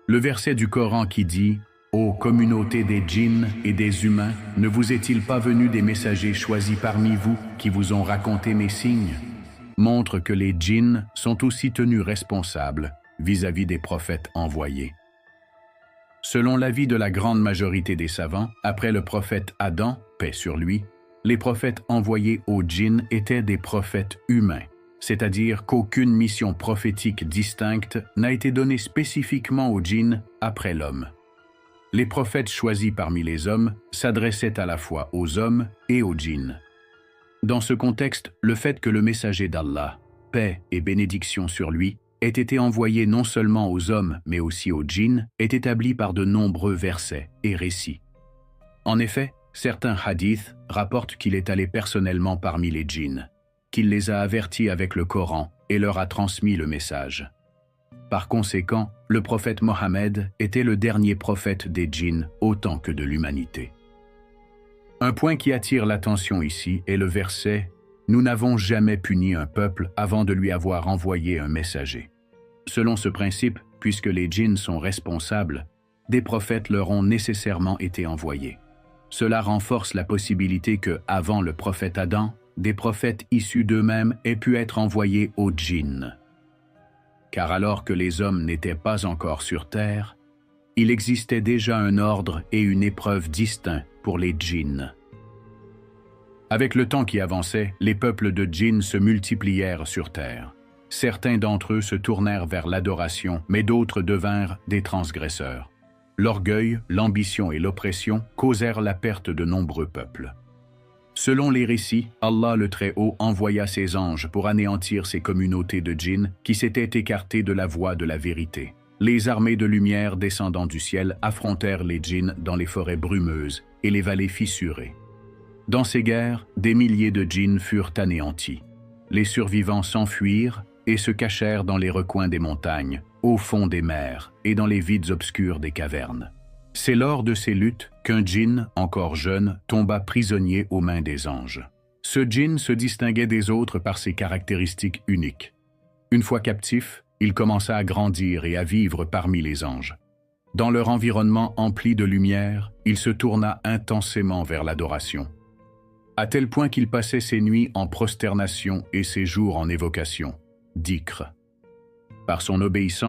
Le verset du Coran qui dit « Ô communauté des djinns et des humains, ne vous est-il pas venu des messagers choisis parmi vous qui vous ont raconté mes signes ?» montre que les djinns sont aussi tenus responsables vis-à-vis des prophètes envoyés. Selon l'avis de la grande majorité des savants, après le prophète Adam, paix sur lui, les prophètes envoyés aux djinns étaient des prophètes humains, c'est-à-dire qu'aucune mission prophétique distincte n'a été donnée spécifiquement aux djinns après l'homme. Les prophètes choisis parmi les hommes s'adressaient à la fois aux hommes et aux djinns. Dans ce contexte, le fait que le messager d'Allah, paix et bénédiction sur lui, ait été envoyé non seulement aux hommes mais aussi aux djinns est établi par de nombreux versets et récits. En effet, certains hadiths rapportent qu'il est allé personnellement parmi les djinns, qu'il les a avertis avec le Coran et leur a transmis le message. Par conséquent, le prophète Mohammed était le dernier prophète des djinns autant que de l'humanité. Un point qui attire l'attention ici est le verset « Nous n'avons jamais puni un peuple avant de lui avoir envoyé un messager ». Selon ce principe, puisque les djinns sont responsables, des prophètes leur ont nécessairement été envoyés. Cela renforce la possibilité que, avant le prophète Adam, des prophètes issus d'eux-mêmes aient pu être envoyés aux djinns. Car alors que les hommes n'étaient pas encore sur terre, il existait déjà un ordre et une épreuve distincts pour les djinns. Avec le temps qui avançait, les peuples de djinns se multiplièrent sur terre. Certains d'entre eux se tournèrent vers l'adoration, mais d'autres devinrent des transgresseurs. L'orgueil, l'ambition et l'oppression causèrent la perte de nombreux peuples. Selon les récits, Allah le Très-Haut envoya ses anges pour anéantir ces communautés de djinns qui s'étaient écartées de la voie de la vérité. Les armées de lumière descendant du ciel affrontèrent les djinns dans les forêts brumeuses et les vallées fissurées. Dans ces guerres, des milliers de djinns furent anéantis. Les survivants s'enfuirent et se cachèrent dans les recoins des montagnes, au fond des mers et dans les vides obscurs des cavernes. C'est lors de ces luttes qu'un djinn, encore jeune, tomba prisonnier aux mains des anges. Ce djinn se distinguait des autres par ses caractéristiques uniques. Une fois captif, il commença à grandir et à vivre parmi les anges. Dans leur environnement empli de lumière, il se tourna intensément vers l'adoration, à tel point qu'il passait ses nuits en prosternation et ses jours en évocation, dhikr. Par son obéissance,